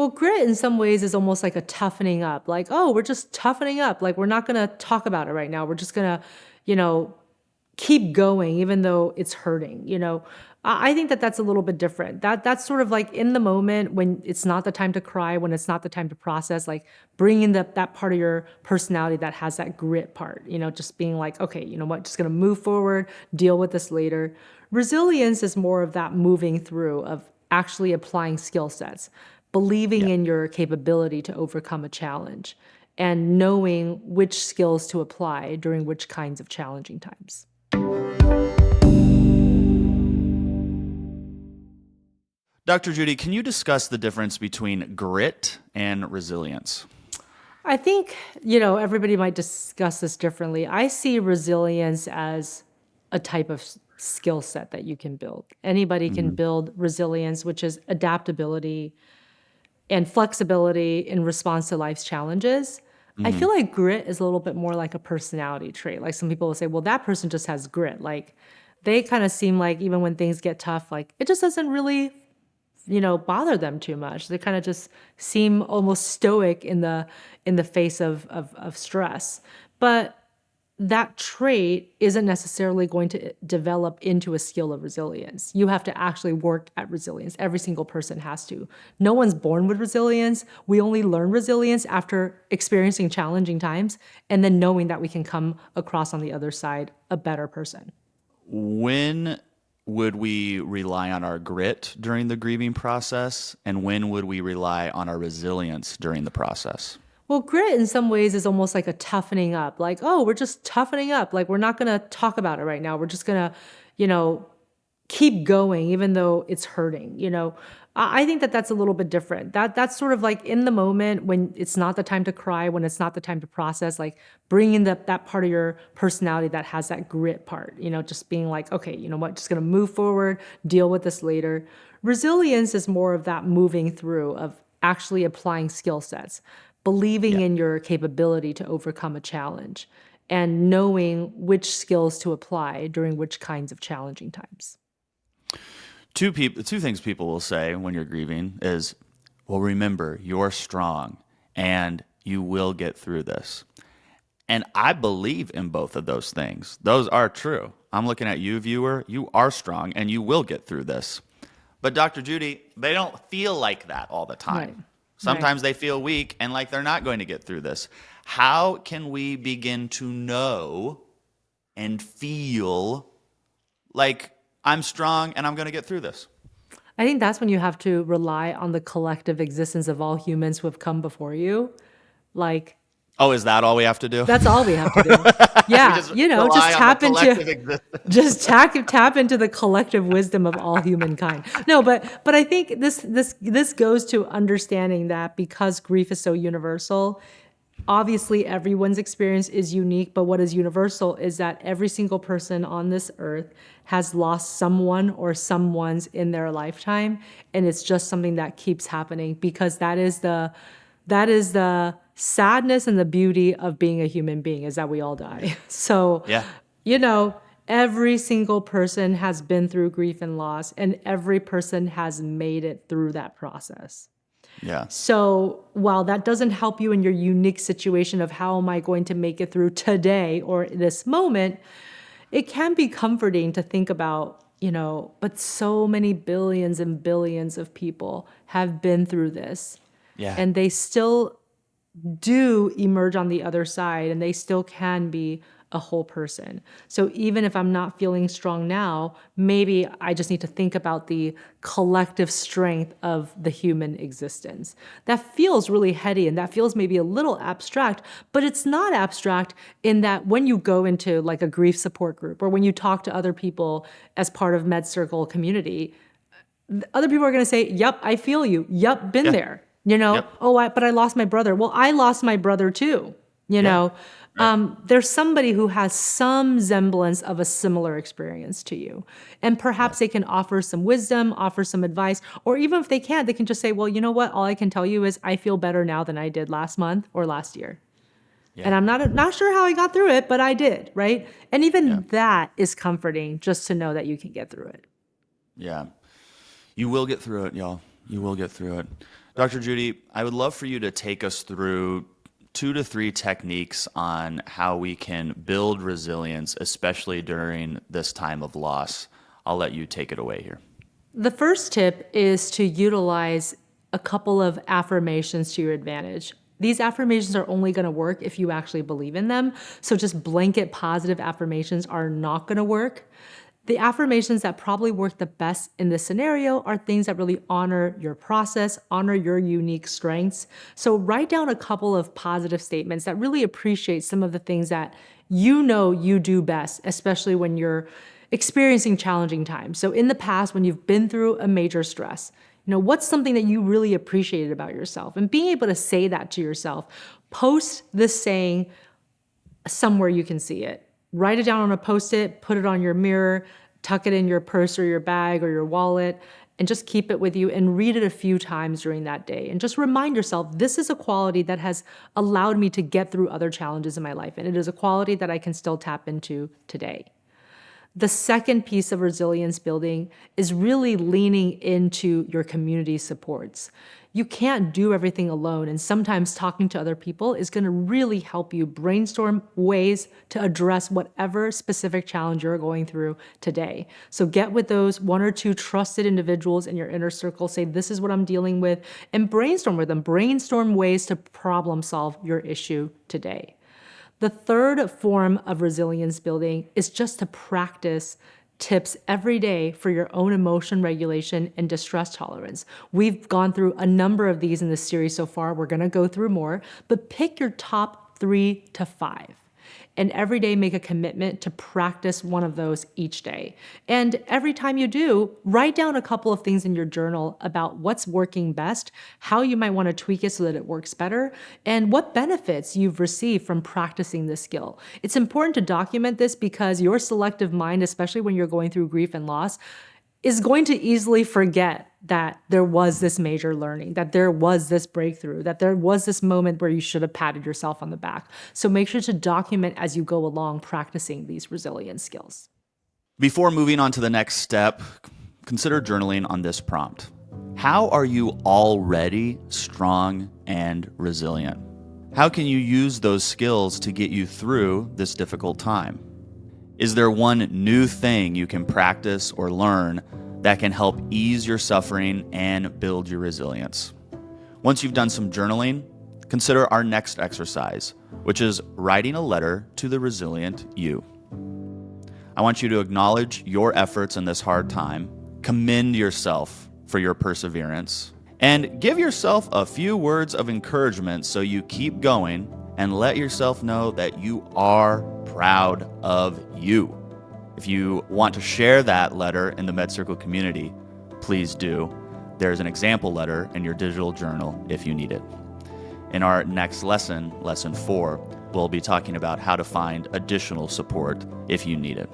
Well, grit in some ways is almost like a toughening up. Like, oh, we're just toughening up. Like, we're not going to talk about it right now. We're just going to, you know, keep going even though it's hurting. I think that that's a little bit different. That's sort of like in the moment when it's not the time to cry, when it's not the time to process, like bringing that part of your personality that has that grit part, just being like, okay, you know what, just going to move forward, deal with this later. Resilience is more of that moving through, of actually applying skill sets, believing Yeah. in your capability to overcome a challenge, and knowing which skills to apply during which kinds of challenging times. Dr. Judy, can you discuss the difference between grit and resilience? I think, everybody might discuss this differently. I see resilience as a type of skill set that you can build. Anybody can Hmm. build resilience, which is adaptability and flexibility in response to life's challenges. I Hmm. feel like grit is a little bit more like a personality trait. Like some people will say, well, that person just has grit. Like they kind of seem like even when things get tough, like it just doesn't really bother them too much. They kind of just seem almost stoic in the face of stress. But that trait isn't necessarily going to develop into a skill of resilience. You have to actually work at resilience. Every single person has to. No one's born with resilience. We only learn resilience after experiencing challenging times and then knowing that we can come across on the other side a better person. When would we rely on our grit during the grieving process? And when would we rely on our resilience during the process? Well, grit in some ways is almost like a toughening up. Like, oh, we're just toughening up. Like, we're not going to talk about it right now. We're just going to, you know, keep going even though it's hurting. I think that that's a little bit different. That's sort of like in the moment when it's not the time to cry, when it's not the time to process, like bringing that part of your personality that has that grit part, just being like, okay, you know what, just going to move forward, deal with this later. Resilience is more of that moving through, of actually applying skill sets, believing Yeah. in your capability to overcome a challenge, and knowing which skills to apply during which kinds of challenging times. Two things people will say when you're grieving is, well, remember, you're strong and you will get through this. And I believe in both of those things. Those are true. I'm looking at you, viewer. You are strong and you will get through this. But Dr. Judy, they don't feel like that all the time. Right. Right. Sometimes they feel weak and like they're not going to get through this. How can we begin to know and feel like I'm strong and I'm going to get through this? I think that's when you have to rely on the collective existence of all humans who have come before you. Like, Oh, is that all we have to do? that's all we have to do. We Yeah, just just rely on the tap into collective existence. just tap into the collective wisdom of all humankind. No, but I think this goes to understanding that because grief is so universal, obviously everyone's experience is unique, but what is universal is that every single person on this earth has lost someone or someones in their lifetime, and it's just something that keeps happening because that is the sadness and the beauty of being a human being, is that we all die. So, Yeah. you know, every single person has been through grief and loss, and every person has made it through that process. Yeah. So while that doesn't help you in your unique situation of how am I going to make it through today or this moment, it can be comforting to think about, but so many billions and billions of people have been through this, Yeah. and they still do emerge on the other side, and they still can be a whole person. So even if I'm not feeling strong now, maybe I just need to think about the collective strength of the human existence. That feels really heady, and that feels maybe a little abstract, but it's not abstract in that when you go into like a grief support group or when you talk to other people as part of med circle community, other people are going to say, yep, I feel you. Yep, been Yeah. there. Yep. Oh, but I lost my brother. Well, I lost my brother too. You Yeah. know, Right. there's somebody who has some semblance of a similar experience to you. And Yeah. perhaps they can offer some wisdom, offer some advice, or even if they can't, they can just say, well, you know what? All I can tell you is I feel better now than I did last month or last year. Yeah. And I'm not sure how I got through it, but I did, right? And Yeah. even that is comforting, just to know that you can get through it. Yeah. You will get through it, y'all. You will get through it. Dr. Judy, I would love for you to take us through 2 to 3 techniques on how we can build resilience, especially during this time of loss. I'll let you take it away here. The first tip is to utilize a couple of affirmations to your advantage. These affirmations are only going to work if you actually believe in them. So just blanket positive affirmations are not going to work. The affirmations that probably work the best in this scenario are things that really honor your process, honor your unique strengths. So write down a couple of positive statements that really appreciate some of the things that you know you do best, especially when you're experiencing challenging times. So in the past, when you've been through a major stress, what's something that you really appreciated about yourself? And being able to say that to yourself, post this saying somewhere you can see it. Write it down on a Post-it, put it on your mirror, tuck it in your purse or your bag or your wallet, and just keep it with you and read it a few times during that day. And just remind yourself, this is a quality that has allowed me to get through other challenges in my life. And it is a quality that I can still tap into today. The second piece of resilience building is really leaning into your community supports. You can't do everything alone, and sometimes talking to other people is going to really help you brainstorm ways to address whatever specific challenge you're going through today. So get with those 1 or 2 trusted individuals in your inner circle, say, this is what I'm dealing with, and brainstorm with them. Brainstorm ways to problem solve your issue today. The third form of resilience building is just to practice tips every day for your own emotion regulation and distress tolerance. We've gone through a number of these in this series so far. We're going to go through more, but pick your top 3 to 5. And every day make a commitment to practice one of those each day. And every time you do, write down a couple of things in your journal about what's working best, how you might want to tweak it so that it works better, and what benefits you've received from practicing this skill. It's important to document this because your selective mind, especially when you're going through grief and loss, is going to easily forget that there was this major learning, that there was this breakthrough, that there was this moment where you should have patted yourself on the back. So make sure to document as you go along practicing these resilience skills. Before moving on to the next step, consider journaling on this prompt. How are you already strong and resilient? How can you use those skills to get you through this difficult time? Is there one new thing you can practice or learn that can help ease your suffering and build your resilience? Once you've done some journaling, consider our next exercise, which is writing a letter to the resilient you. I want you to acknowledge your efforts in this hard time, commend yourself for your perseverance, and give yourself a few words of encouragement so you keep going and let yourself know that you are proud of you. If you want to share that letter in the MedCircle community, please do. There's an example letter in your digital journal if you need it. In our next lesson, lesson 4, we'll be talking about how to find additional support if you need it.